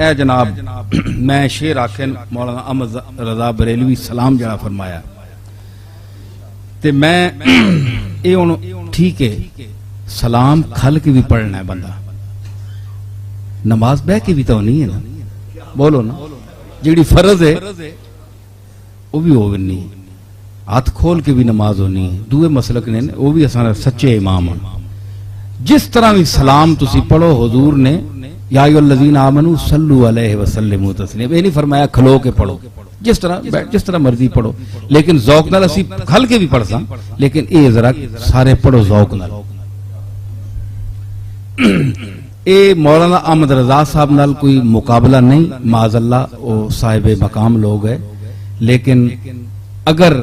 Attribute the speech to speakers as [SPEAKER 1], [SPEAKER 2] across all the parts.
[SPEAKER 1] ए जनाब मैं शेर आखे मौलाना अहमद रजा बरेलवी सलाम जरा फरमाया ते मैं ये हुण ठीक है सलाम खल के भी पढ़ना है बंदा, नमाज बह के भी तो नहीं है ना, बोलो ना, जी फर्ज है वो भी हो नहीं, हाथ खोल के भी नमाज होनी है। दूए मसलक ने वो भी असां सच्चे इमाम हैं। जिस तरह भी सलाम तुसी पढ़ो हुजूर ने या अय्युहल्लज़ीना आमनू सल्लु अलैहि वसल्लिमू तस्लीमा, ये नहीं फरमाया खलो के पढ़ो, जिस तरह मर्जी पढ़ो, लेकिन ज़ौक नाल असी खल के भी पढ़ सा, लेकिन ये जरा सारे पढ़ो ज़ौक नाल। ए मौलाना अहमद रजा साहब नाल कोई मुकाबला नहीं, माज़अल्लाह वो साहिब मकाम लोग है, लेकिन अगर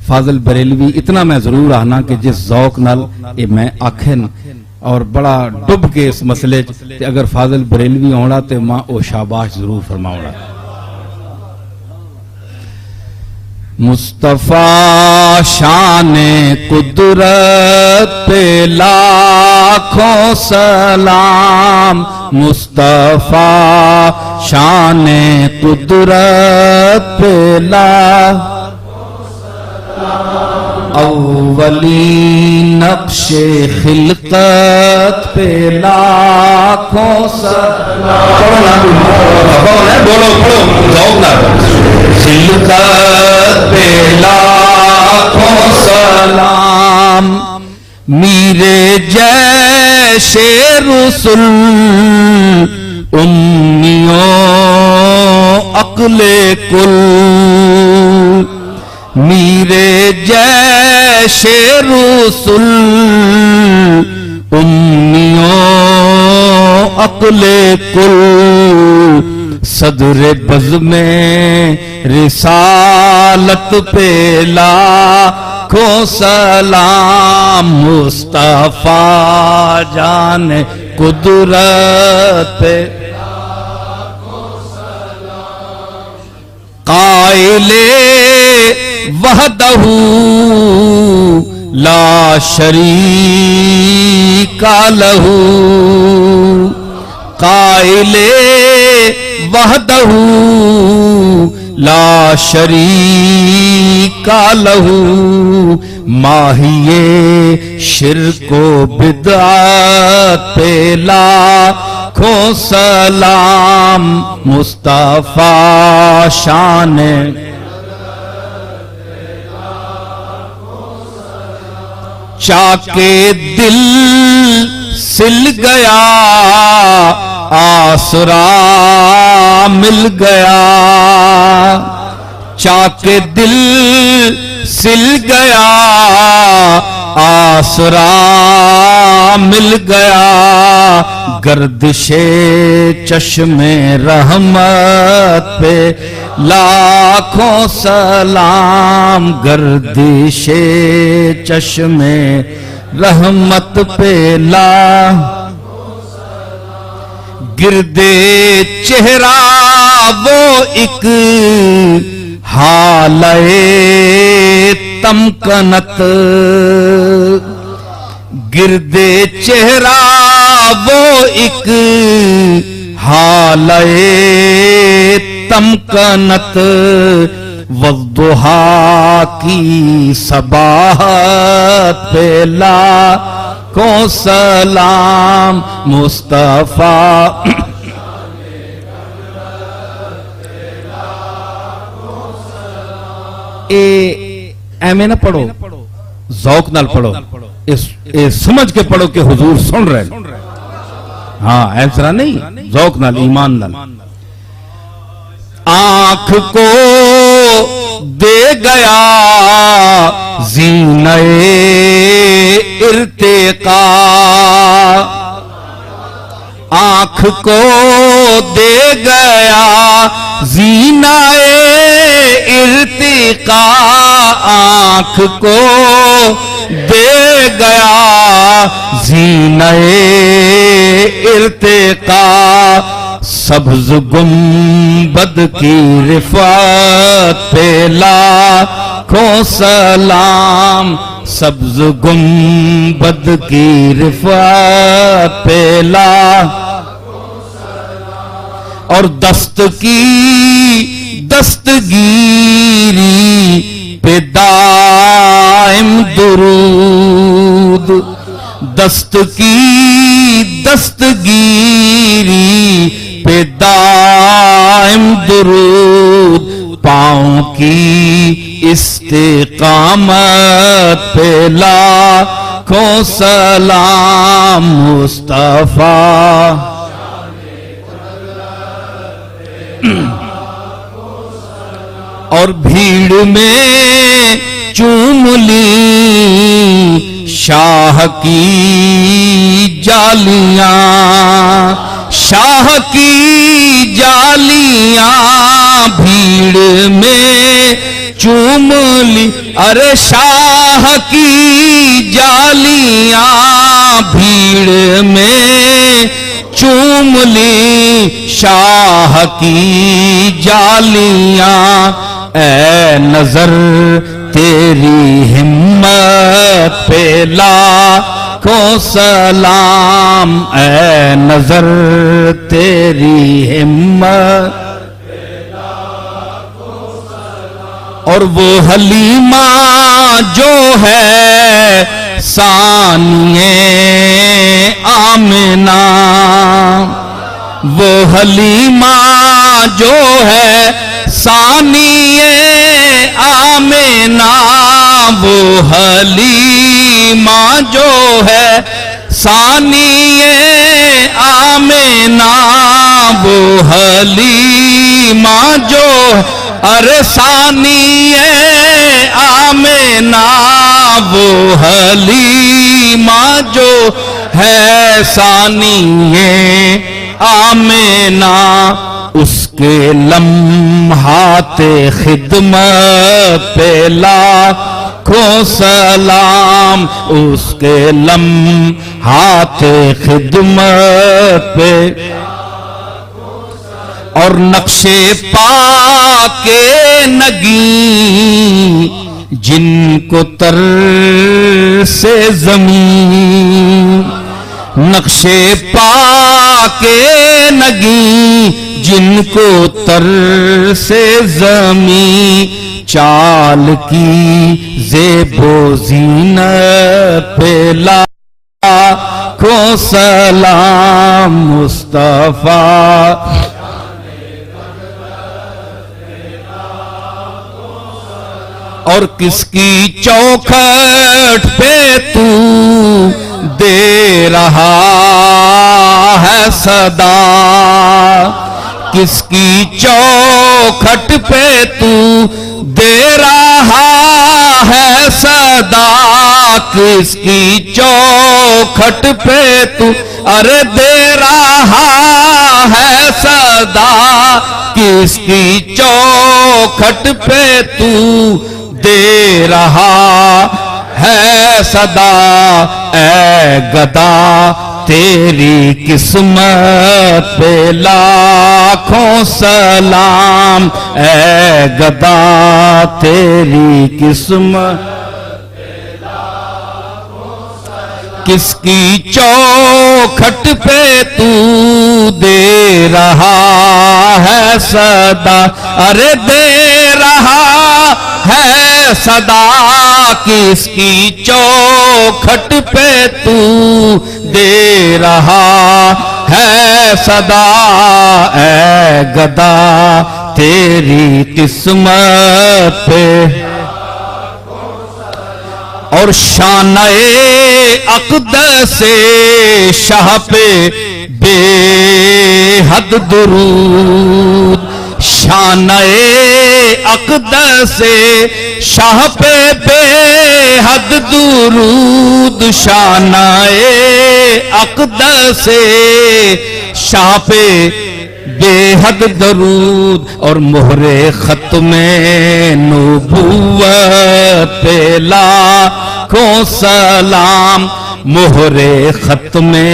[SPEAKER 1] फाजिल बरेलवी इतना मैं जरूर आना कि जिस ज़ौक नाल ये मैं आखन और बड़ा डुब के इस मसले च अगर फाजिल बरेलवी आना तो मां ओ शाबाश जरूर फरमाऊंगा। मुस्तफा शाने कुदरत पे लाखों सलाम, मुस्तफा शाने कुदरत पे अव्वली नक्शे खिलकत पे लाखों सलाम, बोलो खिलकत पे लाखों सलाम, मीरे जैसे रुसुल उम्मियों अक्ले कुल, मीरे जैसे रुसुल उम्मियों अक्ले कुल, सदरे बज़ में रिसालत पे लाखों सलाम, मुस्तफा जाने कुदरत पे काइले वहदहू ला शरीका लहू, काइले वहदहू ला शरीका लहू, माहिए शिर्को बिदअत पे लाखों सलाम, मुस्तफा शाने चाके दिल सिल गया आसरा मिल गया, चाके दिल सिल गया आसरा मिल गया, गर्दिशे चश्मे रहमत पे लाखों सलाम, गर्दिशे चश्मे रहमत पे गिरदे चेहरा वो एक हालए तमकनत, गिरदे चेहरा वो एक हालए तमकनत, वद्दुहा की सबाहत पे लाखों सलाम, मुस्तफा एमें ना पढ़ो, ज़ौक नाल पढ़ो, समझ के पढ़ो कि हुजूर सुन रहे हैं। हाँ ऐसा नहीं, ज़ौक नाल ईमान नाल। आंख को दे गया ज़ीने इर्तिका, आंख को दे गया ज़ीने इर्तिका, आंख को दे गया ज़ीने इर्तिका, सब्ज़ गुंबद की रिफ़ात पे लाखों सलाम, सब्ज़ गुंबद की रिफ़ात पे लाखों सलाम, और दस्त की दस्तगीरी पे दाइम दुरूद, दस्त की दस्तगीरी पे दाइम दुरूद, पाँव की इस्तिकामत पे लाखों सलाम मुस्तफा। और भीड़ में चूम ली शाह की जालियां, शाह की जालियां, भीड़ में चूम ली, अरे शाह की जालियां, भीड़ में चूम ली शाह की जालियां। ऐ नजर तेरी हिम्मत पे लाखों सलाम, ऐ नजर तेरी हिम्मत। और वो हलीमा जो है सानिए आमिना, वो हलीमा जो है सानिए आमिना, वो हलीमा जो है सानिए आमिना, वो हलीमा जो, अरे सानिए आमिना, वो हलीमा जो है सानिए आमिना। उसके लम्हाते खिदमत पे लाखों सलाम, उसके लम्हाते खिदमत पे। और नक्शे पाके नगी जिनको तर से जमीन, नक्शे पाके नगी जिनको तर से जमीन, चाल की ज़ेबो ज़ीनत पे लाखों सलाम मुस्तफा। और किसकी चौखट पे तू दे रहा है सदा, किसकी चौखट पे तू दे रहा है सदा, किसकी चौखट पे तू, अरे दे रहा है सदा, किसकी चौखट पे तू दे रहा है सदा। ऐ गदा तेरी किस्मत पे लाखों सलाम, ऐ गदा तेरी किस्मत, किसकी चौखट पे तू दे रहा है सदा, अरे दे रहा है सदा, किसकी चौखट पे तू दे रहा है सदा। ऐ गदा तेरी किस्मत पे, और शान-ए अक़दस-ए शाह पे बेहद दुरूद, शान-ए अक़दस-ए शाह पे बेहद दुरूद, शान-ए अक़दस-ए शाह पे बेहद दरूद। और मोहरे ख़त्मे नबुव्वत पे लाखों सलाम, मोहरे ख़त्मे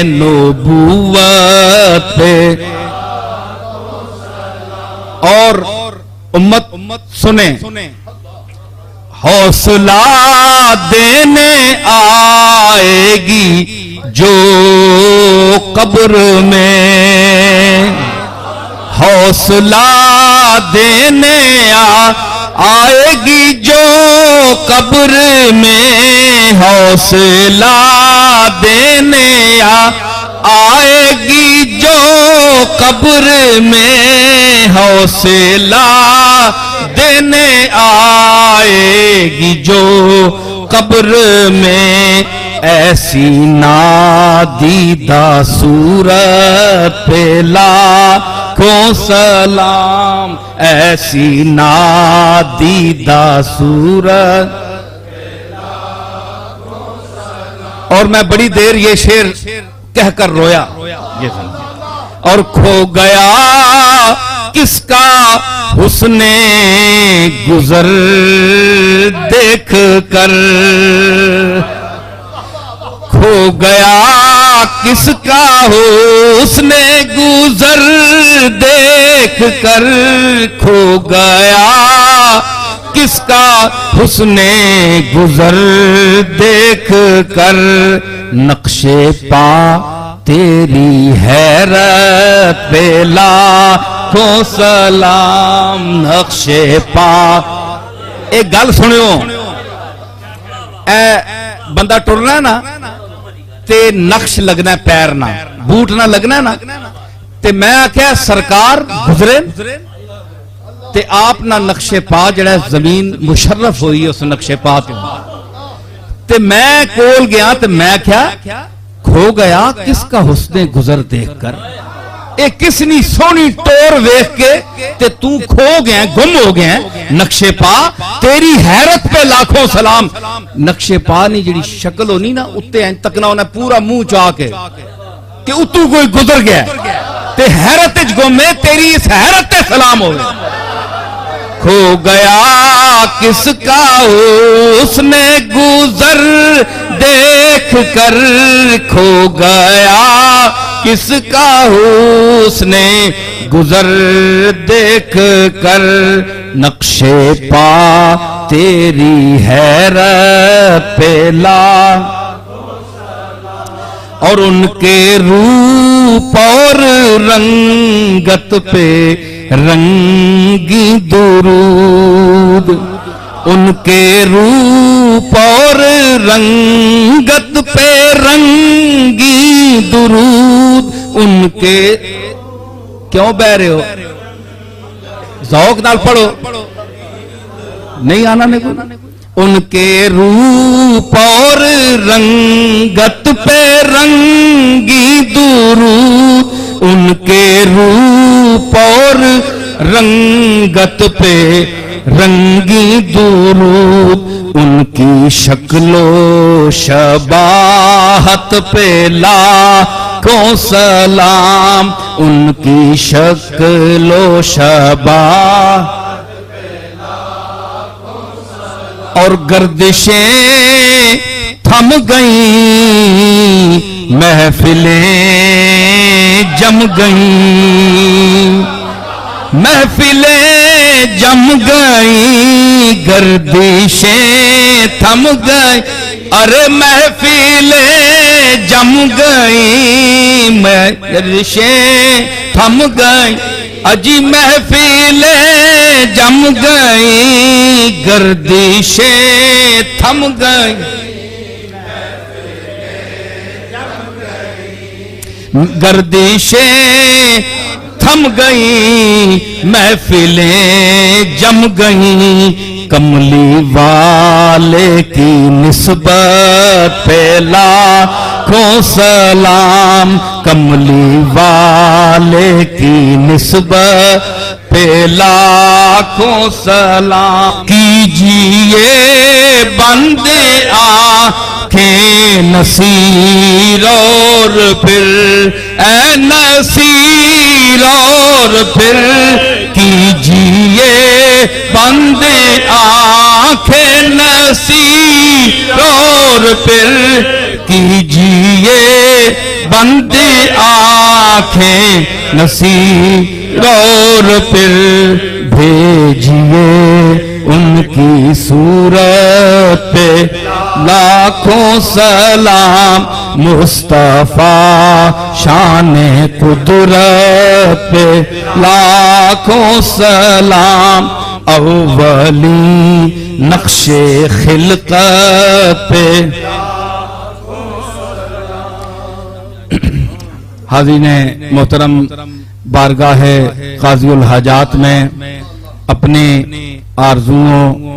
[SPEAKER 1] नबुव्वत पे। और उम्मत सुने, हौसला देने आएगी जो कब्र में, हौसला देने आएगी जो कब्र में, हौसला देने आएगी जो कब्र में, हौसला देने आएगी जो कब्र में, ऐसी नादीदा सूरत पे लाखों सलाम, ऐसी नादीदा सूरत। और मैं बड़ी देर ये शेर कहकर रोया, ये सुन। और खो गया किसका हुस्ने गुजर देख कर, खो गया किसका हुस्ने गुजर देख कर, खो गया किसका हुस्ने गुजर देख कर, नक्शे पा तेरी हैरत पे लाखों सलाम, नक्शे पा। एक गल सुनियो, ए बंदा टुरना है ना ते नक्श लगना पैर ना, बूट ना लगना ना, ते मैं आख्या सरकार गुजरे ते आप ना नक्शे पा, जड़ा जमीन मुशर्रफ हुई है उस नक्शे पा ते मैं कोल गया ते मैं क्या खो गया किसका हुस्ने गुजर देखकर, एक किसनी सोनी टोर वेख के ते तू खो गया, गुम हो गया। नक्शे पा तेरी हैरत पे लाखों सलाम, नक्शे पा नी जिहड़ी शक्ल होनी ना उत्ते इंज तकना उन्हें पूरा मुंह चा के कि उतू कोई गुजर गया ते हैरत च गुमे, तेरी इस हैरत ते सलाम होवे। खो गया किसका उसने गुजर देख कर, खो गया किसका उसने गुजर देख कर, नक्शे पा तेरी हैरत पे ला। और उनके रूप और रंगत पे रंगी दुरूद, उनके रूप और रंगत पे रंगी दुरूद, उनके क्यों बह रहे हो, ज़ौक़ नाल पढ़ो, नहीं आना मेरे को। उनके रूप और रंगत पे रंगी दुरूद, उनके रूप और रंगत पे रंगी दुरूद, उनकी शक्लो शबाहत पे लाखों सलाम, उनकी शक्लो शबाहत। और गर्दिशें थम गईं, महफिलें जम गईं, महफिलें जम गईं, गर्दिशें थम गईं, अरे महफिलें जम गईं, गर्दिशें थम गईं, अजी महफिलें जम गईं, गर्दिशें थम गईं, गर्दिशें थम गईं, महफिलें जम गईं, कमली वाले की निस्बत पे लाखों सलाम, कमली वाले की निस्बत पे लाखों सलाम। कीजिए बंदे आंखें नसीर और फिर ए नसीर और फिर, कीजिए बंदे आंखें नसीर और फिर, कीजिए बंदे आंखें नसीर और फिर, भेजिए उनकी सूरत पे लाखों सलाम, मुस्तफा शान कुदरत पे लाखों सलाम, अव्वली नक्शे खिलकत पे। हाज़रीने मोहतरम, बारगाह काज़ीउल हाजात में अपने आरज़ुओं